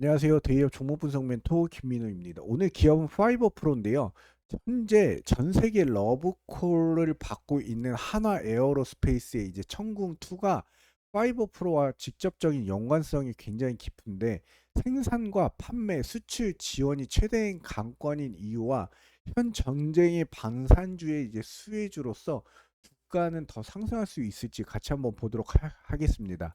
안녕하세요. 대기업 종목분석 멘토 김민우입니다. 오늘 기업은 파이버 프로인데요. 현재 전 세계 러브콜을 받고 있는 한화 에어로스페이스의 이제 천궁2가 파이버 프로와 직접적인 연관성이 굉장히 깊은데 생산과 판매, 수출 지원이 최대인 관건인 이유와 현 전쟁의 방산주의 이제 수혜주로서 주가는 더 상승할 수 있을지 같이 한번 보도록 하겠습니다.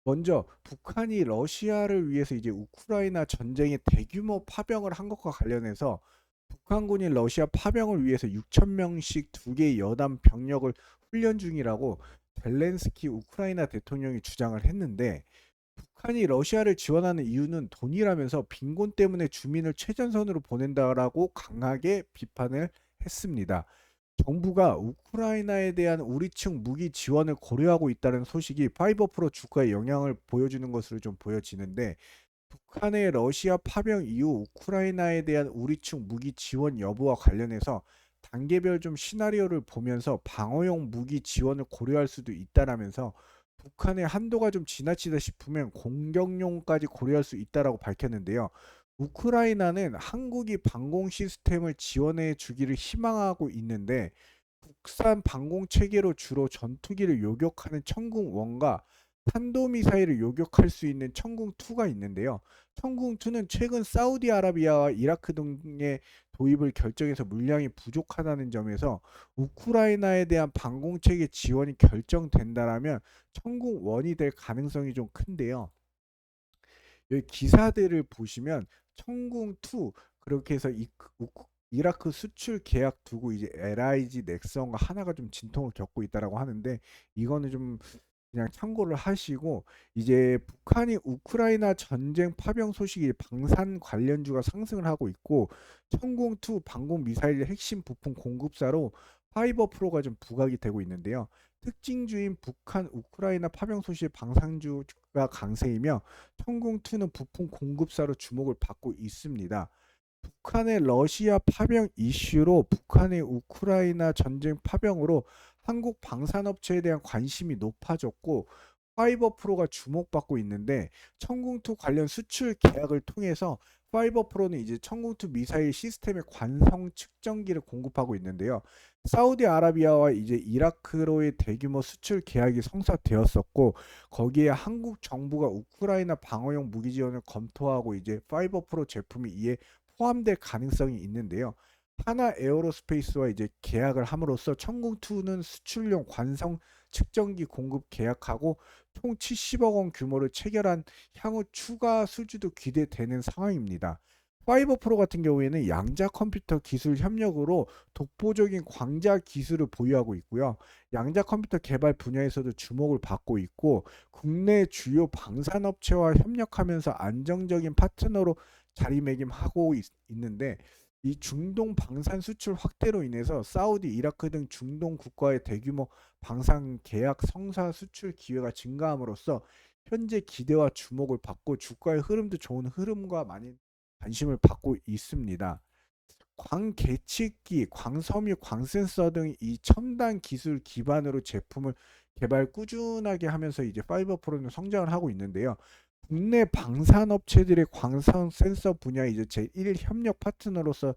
먼저 북한이 러시아를 위해서 이제 우크라이나 전쟁에 대규모 파병을 한 것과 관련해서 북한군이 러시아 파병을 위해서 6천 명씩 두 개의 여단 병력을 훈련 중이라고 젤렌스키 우크라이나 대통령이 주장을 했는데 북한이 러시아를 지원하는 이유는 돈이라면서 빈곤 때문에 주민을 최전선으로 보낸다라고 강하게 비판을 했습니다. 정부가 우크라이나에 대한 우리층 무기 지원을 고려하고 있다는 소식이 파이버 프로 주가에 영향을 보여주는 것으로 좀 보여지는데 북한의 러시아 파병 이후 우크라이나에 대한 우리층 무기 지원 여부와 관련해서 단계별 좀 시나리오를 보면서 방어용 무기 지원을 고려할 수도 있다라면서 북한의 한도가 좀 지나치다 싶으면 공격용까지 고려할 수 있다라고 밝혔는데요. 우크라이나는 한국이 방공 시스템을 지원해 주기를 희망하고 있는데 국산 방공 체계로 주로 전투기를 요격하는 천궁1과 탄도미사일을 요격할 수 있는 천궁2가 있는데요. 천궁2는 최근 사우디아라비아와 이라크 등의 도입을 결정해서 물량이 부족하다는 점에서 우크라이나에 대한 방공체계 지원이 결정된다라면 천궁1이 될 가능성이 좀 큰데요. 여기 기사들을 보시면 천궁2 그렇게 해서 이라크 수출 계약 두고 이제 LIG 넥슨과 하나가 좀 진통을 겪고 있다라고 하는데 이거는 좀 그냥 참고를 하시고 이제 북한이 우크라이나 전쟁 파병 소식이 방산 관련주가 상승을 하고 있고 천궁2 방공 미사일 핵심 부품 공급사로 파이버 프로가 좀 부각이 되고 있는데요. 특징주인 북한 우크라이나 파병 소식 방산주가 강세이며 천궁2는 부품 공급사로 주목을 받고 있습니다. 북한의 러시아 파병 이슈로 북한의 우크라이나 전쟁 파병으로 한국 방산업체에 대한 관심이 높아졌고 파이버 프로가 주목받고 있는데 천궁2 관련 수출 계약을 통해서 파이버 프로는 이제 천궁2 미사일 시스템의 관성 측정기를 공급하고 있는데요. 사우디아라비아와 이제 이라크로의 대규모 수출 계약이 성사되었었고 거기에 한국 정부가 우크라이나 방어용 무기 지원을 검토하고 이제 파이버 프로 제품이 이에 포함될 가능성이 있는데요. 하나 에어로스페이스와 이제 계약을 함으로써 천궁2는 수출용 관성 측정기 공급 계약하고 총 70억 원 규모를 체결한 향후 추가 수주도 기대되는 상황입니다. 파이버 프로 같은 경우에는 양자 컴퓨터 기술 협력으로 독보적인 광자 기술을 보유하고 있고요. 양자 컴퓨터 개발 분야에서도 주목을 받고 있고 국내 주요 방산업체와 협력하면서 안정적인 파트너로 자리매김하고 있는데 이 중동 방산 수출 확대로 인해서 사우디, 이라크 등 중동 국가의 대규모 방산 계약 성사 수출 기회가 증가함으로써 현재 기대와 주목을 받고 주가의 흐름도 좋은 흐름과 많이 관심을 받고 있습니다. 광계측기, 광섬유, 광센서 등 이 첨단 기술 기반으로 제품을 개발 꾸준하게 하면서 이제 파이버 프로는 성장을 하고 있는데요. 국내 방산업체들의 광선 센서 분야 이제 제1 협력 파트너로서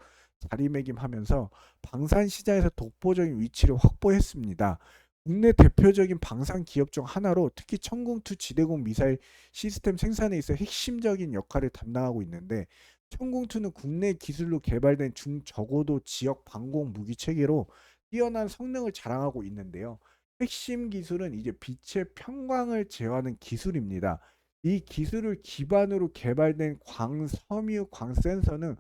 자리매김하면서 방산 시장에서 독보적인 위치를 확보했습니다. 국내 대표적인 방산 기업 중 하나로 특히 천궁2 지대공 미사일 시스템 생산에 있어 핵심적인 역할을 담당하고 있는데 천궁2는 국내 기술로 개발된 중저고도 지역 방공 무기 체계로 뛰어난 성능을 자랑하고 있는데요. 핵심 기술은 이제 빛의 평광을 제어하는 기술입니다. 이 기술을 기반으로 개발된 광섬유 광센서는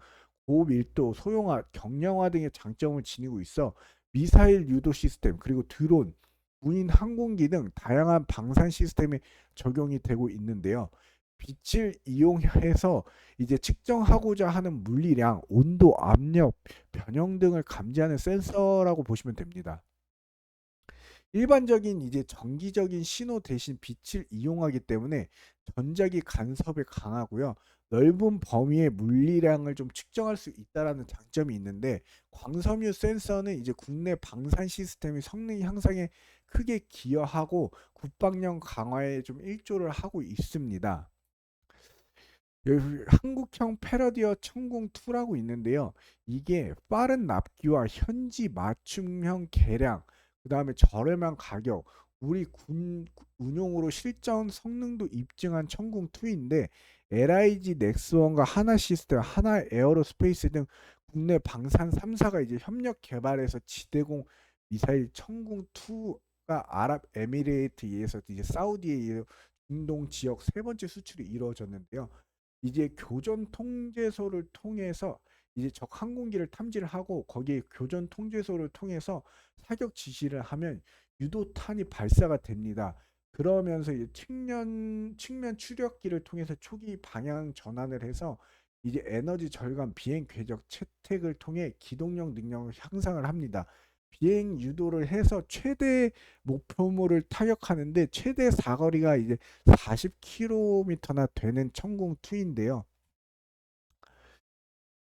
고밀도, 소형화, 경량화 등의 장점을 지니고 있어 미사일 유도 시스템 그리고 드론, 무인 항공기 등 다양한 방산 시스템에 적용이 되고 있는데요. 빛을 이용해서 이제 측정하고자 하는 물리량, 온도, 압력, 변형 등을 감지하는 센서라고 보시면 됩니다. 일반적인 이제 정기적인 신호 대신 빛을 이용하기 때문에 전자기 간섭에 강하고요. 넓은 범위의 물리량을 좀 측정할 수 있다라는 장점이 있는데 광섬유 센서는 이제 국내 방산 시스템의 성능 향상에 크게 기여하고 국방력 강화에 좀 일조를 하고 있습니다. 여기 한국형 패러디어 천궁2라고 있는데요. 이게 빠른 납기와 현지 맞춤형 개량, 그 다음에 저렴한 가격, 우리 군 운용으로 실전 성능도 입증한 천궁2인데 LIG 넥스원과 하나 시스템, 하나 에어로스페이스 등 국내 방산 3사가 이제 협력 개발해서 지대공 미사일 천궁2가 아랍에미레이트에서 이제 사우디에 의해 중동 지역 세 번째 수출이 이루어졌는데요. 이제 교전 통제소를 통해서 이제 적 항공기를 탐지를 하고 거기에 교전 통제소를 통해서 사격 지시를 하면 유도탄이 발사가 됩니다. 그러면서 이제 측면 추력기를 통해서 초기 방향 전환을 해서 이제 에너지 절감, 비행 궤적 채택을 통해 기동력 능력을 향상을 합니다. 비행 유도를 해서 최대 목표물을 타격하는데 최대 사거리가 이제 40km나 되는 천궁2인데요.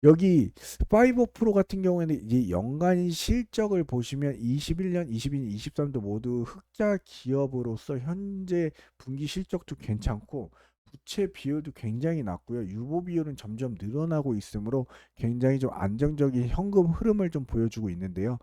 여기 5 프로 같은 경우에는 이제 연간 실적을 보시면 21년, 22년, 23도 모두 흑자 기업으로서 현재 분기 실적도 괜찮고 부채 비율도 굉장히 낮고요. 유보 비율은 점점 늘어나고 있으므로 굉장히 좀 안정적인 현금 흐름을 좀 보여주고 있는데요.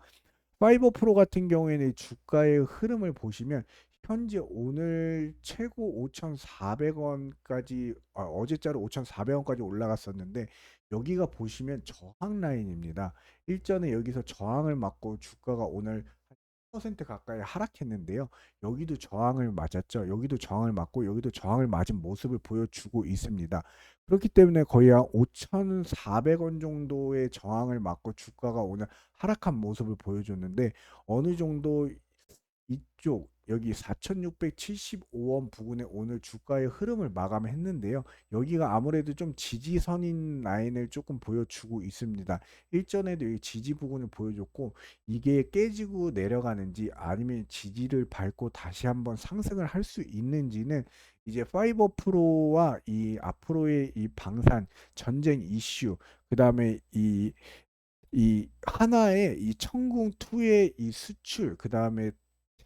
5 프로 같은 경우에는 주가의 흐름을 보시면 현재 오늘 최고 5,400원까지 어제자로 5,400원까지 올라갔었는데 여기가 보시면 저항 라인입니다. 일전에 여기서 저항을 맞고 주가가 오늘 10% 가까이 하락했는데요. 여기도 저항을 맞았죠. 여기도 저항을 맞고 여기도 저항을 맞은 모습을 보여주고 있습니다. 그렇기 때문에 거의 한 5,400원 정도의 저항을 맞고 주가가 오늘 하락한 모습을 보여줬는데 어느 정도 이쪽 여기 4,675원 부근에 오늘 주가의 흐름을 마감했는데요. 여기가 아무래도 좀 지지선인 라인을 조금 보여주고 있습니다. 일전에도 이 지지 부근을 보여줬고 이게 깨지고 내려가는지 아니면 지지를 밟고 다시 한번 상승을 할 수 있는지는 이제 5 프로와 이 앞으로의 이 방산 전쟁 이슈 그다음에 이 하나의 이 천궁2의 이 수출 그다음에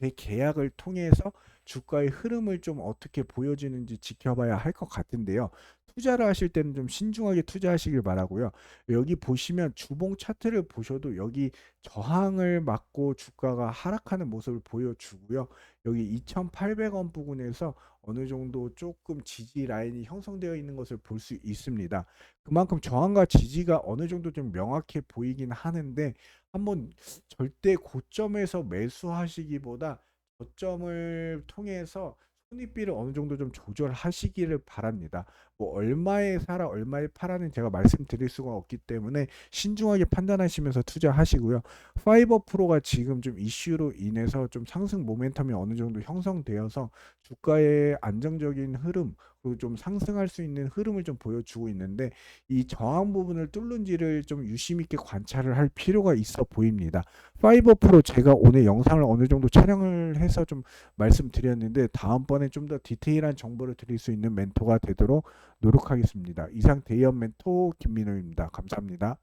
재계약을 통해서 주가의 흐름을 좀 어떻게 보여지는지 지켜봐야 할 것 같은데요. 투자를 하실 때는 좀 신중하게 투자하시길 바라고요. 여기 보시면 주봉 차트를 보셔도 여기 저항을 맞고 주가가 하락하는 모습을 보여주고요. 여기 2,800원 부근에서 어느 정도 조금 지지 라인이 형성되어 있는 것을 볼 수 있습니다. 그만큼 저항과 지지가 어느 정도 좀 명확해 보이긴 하는데 한번 절대 고점에서 매수하시기보다 저점을 통해서 손익비를 어느 정도 좀 조절하시기를 바랍니다. 뭐 얼마에 사라 얼마에 팔아는 제가 말씀드릴 수가 없기 때문에 신중하게 판단하시면서 투자하시고요. 5 프로가 지금 좀 이슈로 인해서 좀 상승 모멘텀이 어느 정도 형성되어서 주가의 안정적인 흐름 그리고 좀 상승할 수 있는 흐름을 좀 보여주고 있는데 이 저항 부분을 뚫는지를 좀 유심 있게 관찰을 할 필요가 있어 보입니다. 5 프로 제가 오늘 영상을 어느 정도 촬영을 해서 좀 말씀드렸는데 다음번에 좀 더 디테일한 정보를 드릴 수 있는 멘토가 되도록 노력하겠습니다. 이상 대의원 멘토 김민호입니다. 감사합니다.